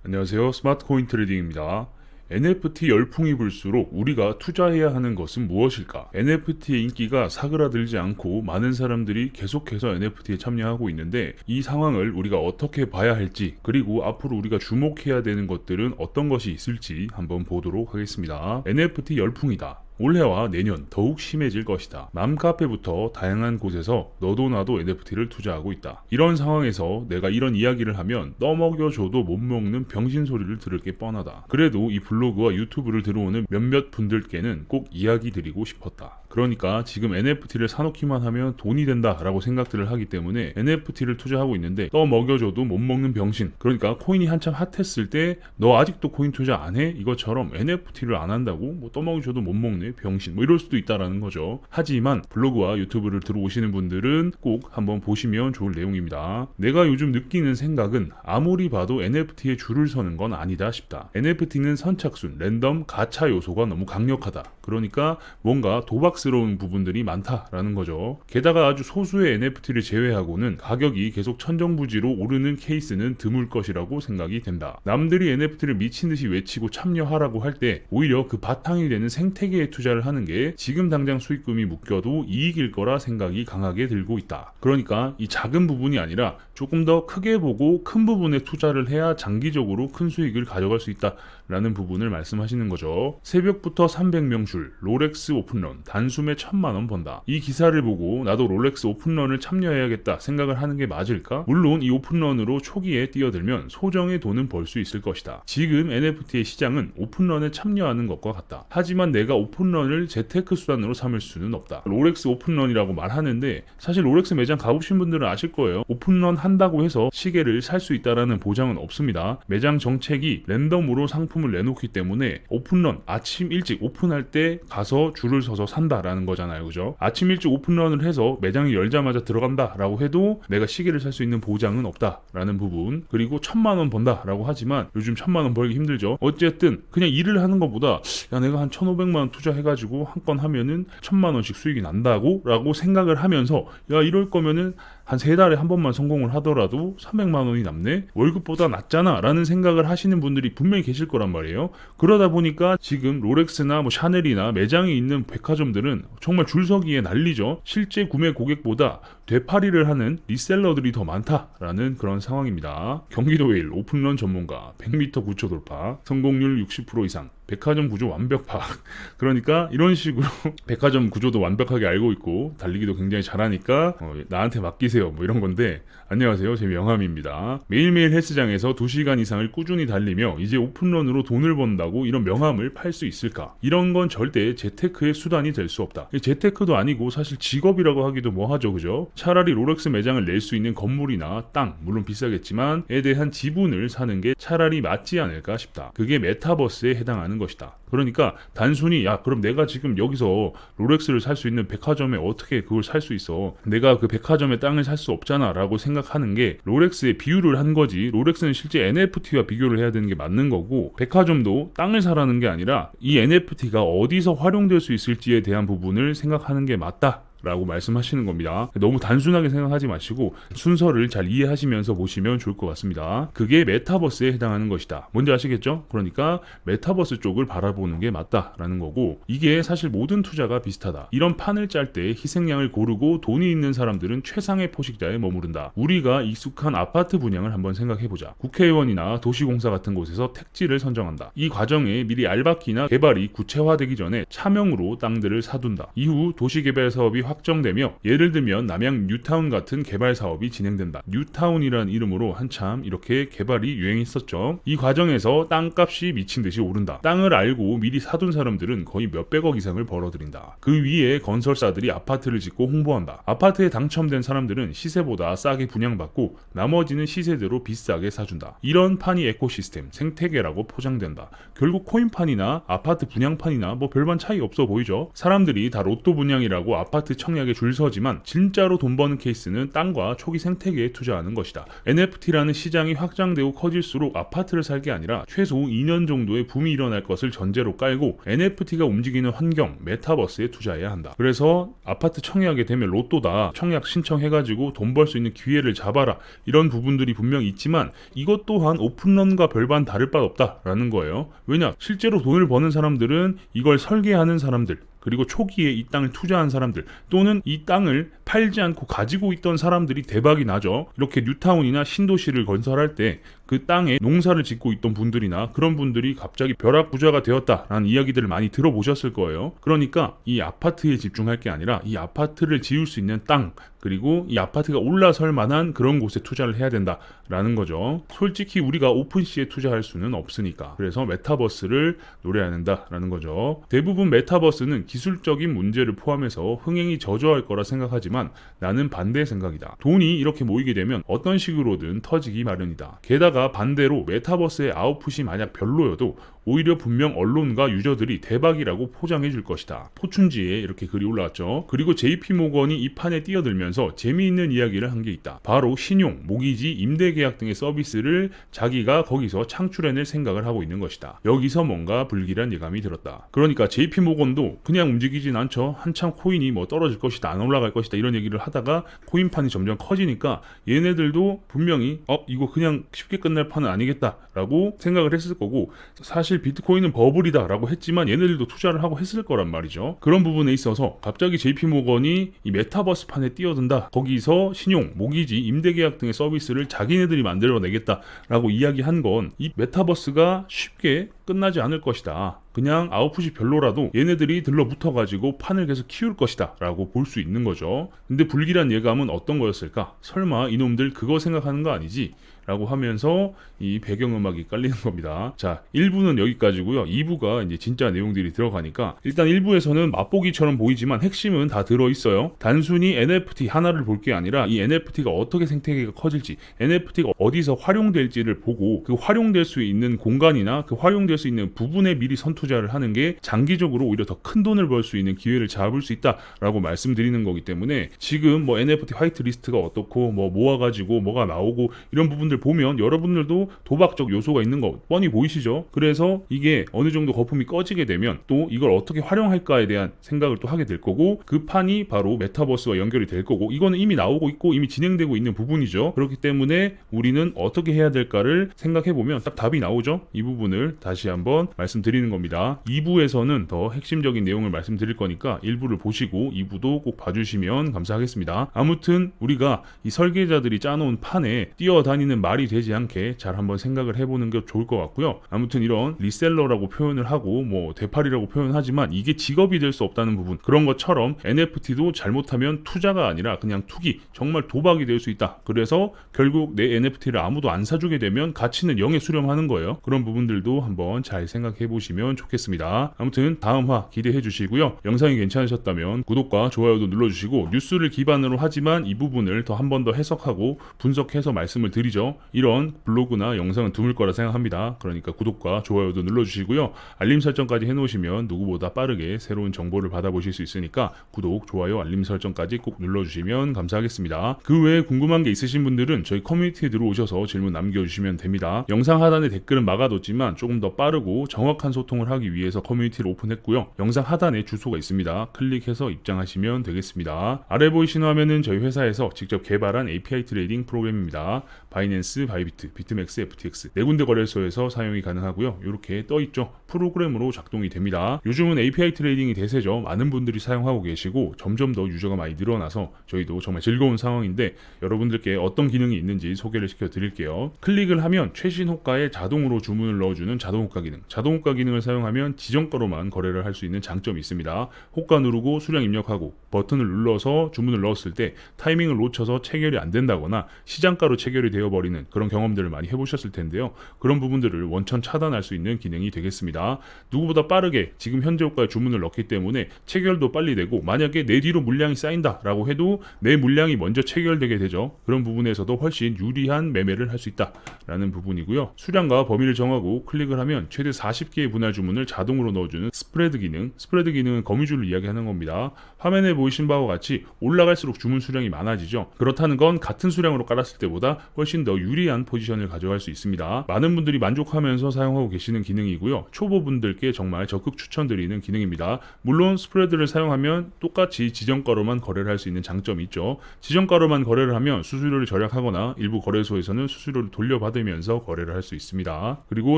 안녕하세요. 스마트 코인 트레이딩입니다. NFT 열풍이 불수록 우리가 투자해야 하는 것은 무엇일까? NFT의 인기가 사그라들지 않고 많은 사람들이 계속해서 NFT에 참여하고 있는데 이 상황을 우리가 어떻게 봐야 할지, 그리고 앞으로 우리가 주목해야 되는 것들은 어떤 것이 있을지 한번 보도록 하겠습니다. NFT 열풍이다. 올해와 내년 더욱 심해질 것이다. 맘카페부터 다양한 곳에서 너도 나도 NFT를 투자하고 있다. 이런 상황에서 내가 이런 이야기를 하면 떠먹여줘도 못 먹는 병신 소리를 들을 게 뻔하다. 그래도 이 블로그와 유튜브를 들어오는 몇몇 분들께는 꼭 이야기 드리고 싶었다. 그러니까 지금 NFT를 사놓기만 하면 돈이 된다라고 생각들을 하기 때문에 NFT를 투자하고 있는데 떠먹여줘도 못 먹는 병신, 그러니까 코인이 한참 핫했을 때 너 아직도 코인 투자 안 해? 이것처럼 NFT를 안 한다고 뭐 떠먹여줘도 못 먹네 병신, 뭐 이럴 수도 있다라는 거죠. 하지만 블로그와 유튜브를 들어오시는 분들은 꼭 한번 보시면 좋을 내용입니다. 내가 요즘 느끼는 생각은 아무리 봐도 NFT에 줄을 서는 건 아니다 싶다. NFT는 선착순, 랜덤, 가차 요소가 너무 강력하다. 그러니까 뭔가 도박스러운 부분들이 많다라는 거죠. 게다가 아주 소수의 NFT를 제외하고는 가격이 계속 천정부지로 오르는 케이스는 드물 것이라고 생각이 된다. 남들이 NFT를 미친듯이 외치고 참여하라고 할 때 오히려 그 바탕이 되는 생태계에 투자를 하는 게 지금 당장 수익금이 묶여도 이익일 거라 생각이 강하게 들고 있다. 그러니까 이 작은 부분이 아니라 조금 더 크게 보고 큰 부분에 투자를 해야 장기적으로 큰 수익을 가져갈 수 있다라는 부분을 말씀하시는 거죠. 새벽부터 300명 줄, 롤렉스 오픈런, 단숨에 1000만원 번다. 이 기사를 보고 나도 롤렉스 오픈런을 참여해야겠다 생각을 하는 게 맞을까? 물론 이 오픈런으로 초기에 뛰어들면 소정의 돈은 벌 수 있을 것이다. 지금 NFT의 시장은 오픈런에 참여하는 것과 같다. 하지만 내가 오픈런을 재테크 수단으로 삼을 수는 없다. 롤렉스 오픈런이라고 말하는데 사실 롤렉스 매장 가보신 분들은 아실 거예요. 오픈런 한다고 해서 시계를 살 수 있다라는 보장은 없습니다. 매장 정책이 랜덤으로 상품을 내놓기 때문에 오픈런, 아침 일찍 오픈할 때 가서 줄을 서서 산다라는 거잖아요. 그죠? 아침 일찍 오픈런을 해서 매장이 열자마자 들어간다라고 해도 내가 시계를 살 수 있는 보장은 없다라는 부분. 그리고 1000만원 번다라고 하지만 요즘 1000만원 벌기 힘들죠. 어쨌든 그냥 일을 하는 것보다 야 내가 한 1500만원 투자해가지고 한 건 하면은 1000만원씩 수익이 난다고 라고 생각을 하면서 야 이럴 거면은 한 3달에 한 번만 성공을 하더라도 300만 원이 남네? 월급보다 낫잖아 라는 생각을 하시는 분들이 분명히 계실 거란 말이에요. 그러다 보니까 지금 롤렉스나 뭐 샤넬이나 매장에 있는 백화점들은 정말 줄서기에 난리죠. 실제 구매 고객보다 되팔이를 하는 리셀러들이 더 많다라는 그런 상황입니다. 경기도일 오픈런 전문가, 100m 구초 돌파, 성공률 60% 이상, 백화점 구조 완벽 파악. 그러니까 이런 식으로 백화점 구조도 완벽하게 알고 있고 달리기도 굉장히 잘하니까 나한테 맡기세요 뭐 이런 건데, 안녕하세요, 제 명함입니다. 매일매일 헬스장에서 2시간 이상을 꾸준히 달리며 이제 오픈런으로 돈을 번다고 이런 명함을 팔 수 있을까? 이런 건 절대 재테크의 수단이 될 수 없다. 재테크도 아니고 사실 직업이라고 하기도 뭐하죠, 그죠? 차라리 롤렉스 매장을 낼 수 있는 건물이나 땅, 물론 비싸겠지만 에 대한 지분을 사는 게 차라리 맞지 않을까 싶다. 그게 메타버스에 해당하는 것이다. 그러니까 단순히 야 그럼 내가 지금 여기서 롤렉스를 살 수 있는 백화점에 어떻게 그걸 살 수 있어? 내가 그 백화점에 땅을 살 수 없잖아 라고 생각하는 게 롤렉스에 비유를 한 거지. 롤렉스는 실제 NFT와 비교를 해야 되는 게 맞는 거고, 백화점도 땅을 사라는 게 아니라 이 NFT가 어디서 활용될 수 있을지에 대한 부분을 생각하는 게 맞다 라고 말씀하시는 겁니다. 너무 단순하게 생각하지 마시고 순서를 잘 이해하시면서 보시면 좋을 것 같습니다. 그게 메타버스에 해당하는 것이다. 뭔지 아시겠죠? 그러니까 메타버스 쪽을 바라보는 게 맞다라는 거고, 이게 사실 모든 투자가 비슷하다. 이런 판을 짤 때 희생양을 고르고 돈이 있는 사람들은 최상의 포식자에 머무른다. 우리가 익숙한 아파트 분양을 한번 생각해보자. 국회의원이나 도시공사 같은 곳에서 택지를 선정한다. 이 과정에 미리 알박기나 개발이 구체화되기 전에 차명으로 땅들을 사둔다. 이후 도시개발 사업이 확정되며 예를 들면 남양 뉴타운 같은 개발 사업이 진행된다. 뉴타운이라는 이름으로 한참 이렇게 개발이 유행했었죠. 이 과정에서 땅값이 미친 듯이 오른다. 땅을 알고 미리 사둔 사람들은 거의 몇백억 이상을 벌어들인다. 그 위에 건설사들이 아파트를 짓고 홍보한다. 아파트에 당첨된 사람들은 시세보다 싸게 분양받고 나머지는 시세대로 비싸게 사준다. 이런 판이 에코시스템, 생태계라고 포장된다. 결국 코인판이나 아파트 분양판이나 뭐 별반 차이 없어 보이죠. 사람들이 다 로또 분양이라고 아파트 청약에 줄 서지만 진짜로 돈 버는 케이스는 땅과 초기 생태계에 투자하는 것이다. NFT라는 시장이 확장되고 커질수록 아파트를 살 게 아니라 최소 2년 정도의 붐이 일어날 것을 전제로 깔고 NFT가 움직이는 환경, 메타버스에 투자해야 한다. 그래서 아파트 청약에 되면 로또다. 청약 신청해가지고 돈 벌 수 있는 기회를 잡아라. 이런 부분들이 분명히 있지만 이것 또한 오픈런과 별반 다를 바 없다라는 거예요. 왜냐? 실제로 돈을 버는 사람들은 이걸 설계하는 사람들, 그리고 초기에 이 땅을 투자한 사람들, 또는 이 땅을 팔지 않고 가지고 있던 사람들이 대박이 나죠. 이렇게 뉴타운이나 신도시를 건설할 때 그 땅에 농사를 짓고 있던 분들이나 그런 분들이 갑자기 벼락부자가 되었다라는 이야기들을 많이 들어보셨을 거예요. 그러니까 이 아파트에 집중할 게 아니라 이 아파트를 지을 수 있는 땅, 그리고 이 아파트가 올라설 만한 그런 곳에 투자를 해야 된다라는 거죠. 솔직히 우리가 오픈시에 투자할 수는 없으니까. 그래서 메타버스를 노려야 된다라는 거죠. 대부분 메타버스는 기술적인 문제를 포함해서 흥행이 저조할 거라 생각하지만 나는 반대의 생각이다. 돈이 이렇게 모이게 되면 어떤 식으로든 터지기 마련이다. 게다가 반대로 메타버스의 아웃풋이 만약 별로여도 오히려 분명 언론과 유저들이 대박이라고 포장해 줄 것이다. 포춘지에 이렇게 글이 올라왔죠. 그리고 JP모건이 이 판에 뛰어들면서 재미있는 이야기를 한 게 있다. 바로 신용, 모기지, 임대계약 등의 서비스를 자기가 거기서 창출해낼 생각을 하고 있는 것이다. 여기서 뭔가 불길한 예감이 들었다. 그러니까 JP모건도 그냥 움직이진 않죠. 한참 코인이 뭐 떨어질 것이다, 안 올라갈 것이다 이런 얘기를 하다가 코인판이 점점 커지니까 얘네들도 분명히 이거 그냥 쉽게 끝날 판은 아니겠다라고 생각을 했을 거고, 사실 비트코인은 버블이다 라고 했지만 얘네들도 투자를 하고 했을 거란 말이죠. 그런 부분에 있어서 갑자기 JP모건이 이 메타버스 판에 뛰어든다, 거기서 신용, 모기지, 임대계약 등의 서비스를 자기네들이 만들어내겠다 라고 이야기한 건 이 메타버스가 쉽게 끝나지 않을 것이다. 그냥 아웃풋이 별로라도 얘네들이 들러붙어가지고 판을 계속 키울 것이다 라고 볼 수 있는 거죠. 근데 불길한 예감은 어떤 거였을까? 설마 이놈들 그거 생각하는 거 아니지? 라고 하면서 이 배경음악이 깔리는 겁니다. 자, 1부는 여기까지고요. 2부가 이제 진짜 내용들이 들어가니까 일단 1부에서는 맛보기처럼 보이지만 핵심은 다 들어있어요. 단순히 NFT 하나를 볼 게 아니라 이 NFT가 어떻게 생태계가 커질지, NFT가 어디서 활용될지를 보고 그 활용될 수 있는 공간이나 그 활용될 수 있는 부분에 미리 선투자를 하는 게 장기적으로 오히려 더 큰 돈을 벌 수 있는 기회를 잡을 수 있다라고 말씀드리는 거기 때문에 지금 뭐 NFT 화이트리스트가 어떻고 뭐 모아가지고 뭐가 나오고 이런 부분들 보면 여러분들도 도박적 요소가 있는 거 뻔히 보이시죠? 그래서 이게 어느 정도 거품이 꺼지게 되면 또 이걸 어떻게 활용할까에 대한 생각을 또 하게 될 거고, 그 판이 바로 메타버스와 연결이 될 거고, 이거는 이미 나오고 있고 이미 진행되고 있는 부분이죠. 그렇기 때문에 우리는 어떻게 해야 될까를 생각해보면 딱 답이 나오죠. 이 부분을 다시 한번 말씀드리는 겁니다. 2부에서는 더 핵심적인 내용을 말씀드릴 거니까 1부를 보시고 2부도 꼭 봐주시면 감사하겠습니다. 아무튼 우리가 이 설계자들이 짜놓은 판에 뛰어다니는 말이 되지 않게 잘 한번 생각을 해보는 게 좋을 것 같고요. 아무튼 이런 리셀러라고 표현을 하고 뭐 대팔이라고 표현하지만 이게 직업이 될 수 없다는 부분, 그런 것처럼 NFT도 잘못하면 투자가 아니라 그냥 투기, 정말 도박이 될 수 있다. 그래서 결국 내 NFT를 아무도 안 사주게 되면 가치는 0에 수렴하는 거예요. 그런 부분들도 한번 잘 생각해 보시면 좋겠습니다. 아무튼 다음화 기대해 주시고요. 영상이 괜찮으셨다면 구독과 좋아요도 눌러주시고, 뉴스를 기반으로 하지만 이 부분을 더 한 번 더 해석하고 분석해서 말씀을 드리죠. 이런 블로그나 영상은 드물 거라 생각합니다. 그러니까 구독과 좋아요도 눌러주시고요. 알림 설정까지 해놓으시면 누구보다 빠르게 새로운 정보를 받아보실 수 있으니까 구독, 좋아요, 알림 설정까지 꼭 눌러주시면 감사하겠습니다. 그 외에 궁금한 게 있으신 분들은 저희 커뮤니티에 들어오셔서 질문 남겨주시면 됩니다. 영상 하단에 댓글은 막아뒀지만 조금 더 빠르고 정확한 소통을 하기 위해서 커뮤니티를 오픈했고요. 영상 하단에 주소가 있습니다. 클릭해서 입장하시면 되겠습니다. 아래 보이시는 화면은 저희 회사에서 직접 개발한 API 트레이딩 프로그램입니다. 바이낸스, 바이비트, 비트맥스, FTX 네 군데 거래소에서 사용이 가능하고요. 이렇게 떠있죠. 프로그램으로 작동이 됩니다. 요즘은 API 트레이딩이 대세죠. 많은 분들이 사용하고 계시고 점점 더 유저가 많이 늘어나서 저희도 정말 즐거운 상황인데, 여러분들께 어떤 기능이 있는지 소개를 시켜드릴게요. 클릭을 하면 최신 호가에 자동으로 주문을 넣어주는 자동 호가 기능, 자동 호가 기능을 사용하면 지정가로만 거래를 할 수 있는 장점이 있습니다. 호가 누르고 수량 입력하고 버튼을 눌러서 주문을 넣었을 때 타이밍을 놓쳐서 체결이 안 된다거나 시장가로 체결이 되어버리는 되는 그런 경험들을 많이 해보셨을 텐데요. 그런 부분들을 원천 차단할 수 있는 기능이 되겠습니다. 누구보다 빠르게 지금 현재 호가의 주문을 넣기 때문에 체결도 빨리 되고, 만약에 내 뒤로 물량이 쌓인다라고 해도 내 물량이 먼저 체결되게 되죠. 그런 부분에서도 훨씬 유리한 매매를 할 수 있다라는 부분이고요. 수량과 범위를 정하고 클릭을 하면 최대 40개의 분할 주문을 자동으로 넣어주는 스프레드 기능. 스프레드 기능은 거미줄을 이야기하는 겁니다. 화면에 보이신 바와 같이 올라갈수록 주문 수량이 많아지죠. 그렇다는 건 같은 수량으로 깔았을 때보다 훨씬 더 유리한 포지션을 가져갈 수 있습니다. 많은 분들이 만족하면서 사용하고 계시는 기능이고요. 초보분들께 정말 적극 추천드리는 기능입니다. 물론 스프레드를 사용하면 똑같이 지정가로만 거래를 할 수 있는 장점이 있죠. 지정가로만 거래를 하면 수수료를 절약하거나 일부 거래소에서는 수수료를 돌려받으면서 거래를 할 수 있습니다. 그리고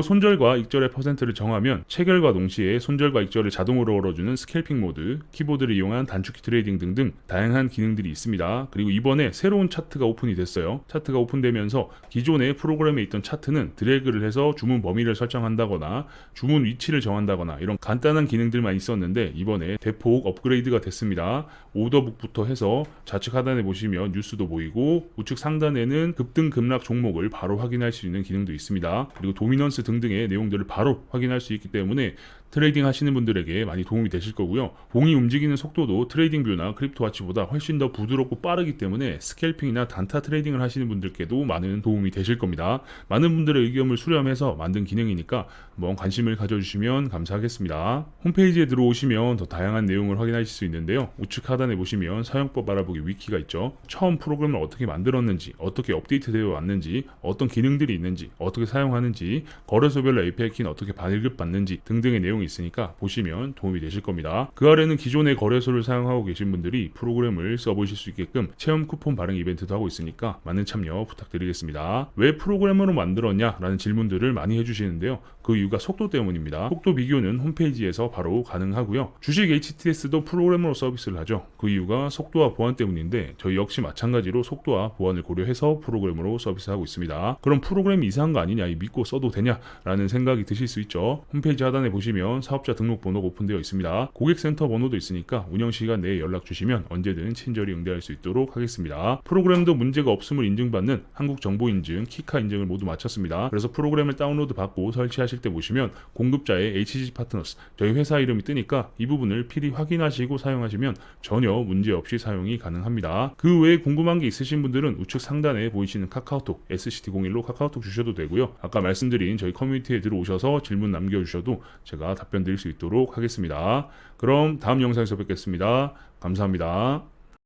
손절과 익절의 퍼센트를 정하면 체결과 동시에 손절과 익절을 자동으로 걸어주는 스캘핑 모드, 키보드를 이용한 단축키 트레이딩 등등 다양한 기능들이 있습니다. 그리고 이번에 새로운 차트가 오픈이 됐어요. 차트가 오픈되면서 기존의 프로그램에 있던 차트는 드래그를 해서 주문 범위를 설정한다거나 주문 위치를 정한다거나 이런 간단한 기능들만 있었는데, 이번에 대폭 업그레이드가 됐습니다. 오더북부터 해서 좌측 하단에 보시면 뉴스도 보이고, 우측 상단에는 급등 급락 종목을 바로 확인할 수 있는 기능도 있습니다. 그리고 도미넌스 등등의 내용들을 바로 확인할 수 있기 때문에 트레이딩 하시는 분들에게 많이 도움이 되실 거고요. 봉이 움직이는 속도도 트레이딩 뷰나 크립토와치보다 훨씬 더 부드럽고 빠르기 때문에 스캘핑이나 단타 트레이딩을 하시는 분들께도 많은 도움이 되실 겁니다. 많은 분들의 의견을 수렴해서 만든 기능이니까 한번 관심을 가져주시면 감사하겠습니다. 홈페이지에 들어오시면 더 다양한 내용을 확인하실 수 있는데요. 우측 하단에 보시면 사용법 알아보기 위키가 있죠. 처음 프로그램을 어떻게 만들었는지, 어떻게 업데이트되어 왔는지, 어떤 기능들이 있는지, 어떻게 사용하는지, 거래소별로 API 키는 어떻게 발급받는지 등등의 내용이 있으니까 보시면 도움이 되실 겁니다. 그 아래는 기존의 거래소를 사용하고 계신 분들이 프로그램을 써보실 수 있게끔 체험 쿠폰 발행 이벤트도 하고 있으니까 많은 참여 부탁드리겠습니다. 왜 프로그램으로 만들었냐 라는 질문들을 많이 해주시는데요. 그 이유가 속도 때문입니다. 속도 비교는 홈페이지에서 바로 가능하고요. 주식 HTS도 프로그램으로 서비스를 하죠. 그 이유가 속도와 보안 때문인데, 저희 역시 마찬가지로 속도와 보안을 고려해서 프로그램으로 서비스하고 있습니다. 그럼 프로그램이 이상한 거 아니냐, 믿고 써도 되냐 라는 생각이 드실 수 있죠. 홈페이지 하단에 보시면 사업자 등록 번호가 오픈되어 있습니다. 고객센터 번호도 있으니까 운영시간 내에 연락 주시면 언제든 친절히 응대할 수 있도록 하겠습니다. 프로그램도 문제가 없음을 인증받는 한국정보인증, 키카 인증을 모두 마쳤습니다. 그래서 프로그램을 다운로드 받고 설치하실 때 보시면 공급자의 HG 파트너스, 저희 회사 이름이 뜨니까 이 부분을 필히 확인하시고 사용하시면 전혀 문제없이 사용이 가능합니다. 그 외에 궁금한 게 있으신 분들은 우측 상단에 보이시는 카카오톡 SCT01로 카카오톡 주셔도 되고요. 아까 말씀드린 저희 커뮤니티에 들어오셔서 질문 남겨주셔도 제가 답변 드릴 수 있도록 하겠습니다. 그럼 다음 영상에서 뵙겠습니다. 감사합니다.